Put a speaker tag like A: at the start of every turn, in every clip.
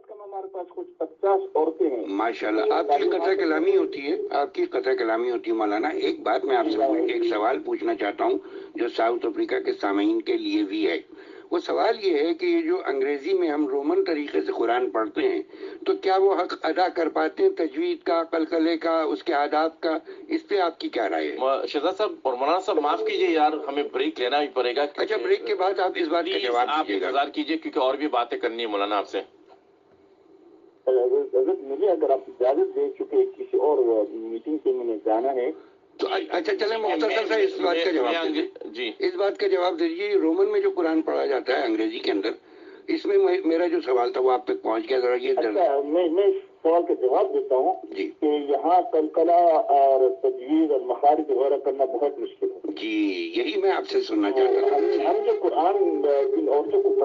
A: کم ہمارے پاس کچھ 50 عورتیں ہیں.
B: ماشاءاللہ آپ کی قطع کلامی ہوتی ہے، آپ کی قطع کلامی ہوتی ہے مولانا. ایک بات میں آپ سے ایک سوال پوچھنا چاہتا ہوں جو ساؤتھ افریقہ کے سامعین کے لیے بھی ہے. وہ سوال یہ ہے کہ یہ جو انگریزی میں ہم رومن طریقے سے قرآن پڑھتے ہیں تو کیا وہ حق ادا کر پاتے ہیں تجوید کا، قلقلے کا، اس کے آداب کا؟ اس پہ آپ کی کیا رائے ہے؟
C: شہزاد صاحب اور مولانا صاحب معاف کیجیے یار، ہمیں بریک لینا بھی پڑے گا.
B: اچھا بریک کے بعد آپ اس بات کا جواب
C: آپ
B: دیجیے گا.
C: انتظار کیجیے کیونکہ اور بھی باتیں کرنی ہے مولانا آپ سے.
A: حضرت مجھے اگر آپ اجازت دے چکے کسی اور میٹنگ سے میں نے جانا ہے
B: تو اچھا چلیں مختصر سا اس بات کا جواب دیجیے.
C: جی
B: اس بات کا جواب دیجیے. رومن میں جو قرآن پڑھا جاتا ہے انگریزی کے اندر، اس میں میرا جو سوال تھا وہ آپ تک پہنچ گیا. ذرا یہ
A: اچھا میں اس سوال کا جواب دیتا ہوں
B: جی
A: کہ یہاں قلقلہ اور تجوید اور مخارج وغیرہ کرنا بہت مشکل ہے.
B: جی یہی میں آپ سے سننا چاہتا تھا.
A: ہم جو قرآن جن عورتوں کو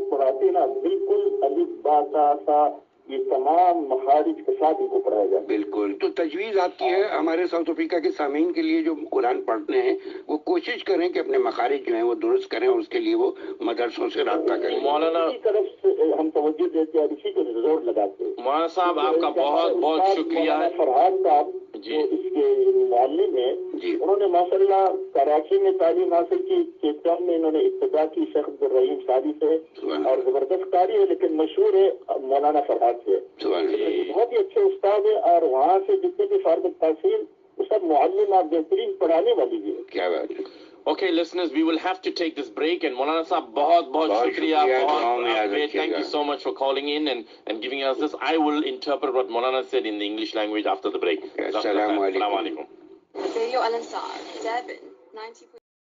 A: پڑھاتے ہیں نا، بالکل الف با تا سا یہ تمام مخارج کے ساتھ ان کو پڑھایا جاتا ہے.
B: بالکل. تو تجویز آپ کی ہے ہمارے ساؤتھ افریقہ کے سامعین کے لیے جو قرآن پڑھتے ہیں وہ کوشش کریں کہ اپنے مخارج جو ہیں وہ درست کریں اور اس کے لیے وہ مدرسوں سے رابطہ کریں.
C: مولانا
A: اسی طرف سے ہم توجہ دیتے ہیں اور اسی کو زور لگاتے ہیں.
C: مولانا صاحب آپ کا بہت بہت شکریہ.
A: فرحان صاحب جو اس کے معلم ہیں، انہوں نے ماشاءاللہ کراچی میں تعلیم حاصل کی. کیپٹاؤن میں انہوں نے ابتدا کی شیخ عبدالرحیم سعدی سے اور زبردست قاری ہے، لیکن مشہور ہے مولانا فرحان سے. بہت ہی اچھے استاد ہے اور وہاں سے جتنے بھی فارغ تحصیل وہ سب معلم اور بہترین پڑھانے والی بھی ہے.
B: کیا بات ہے.
C: Okay, listeners, we will have to take this break. And Maulana Sahab, بہت شکریہ. Thank you so much for calling in and giving us this. I will interpret what Maulana said in the English language after the break.
B: Assalamu alaikum.
D: Radio Al Ansar, Devon, 90.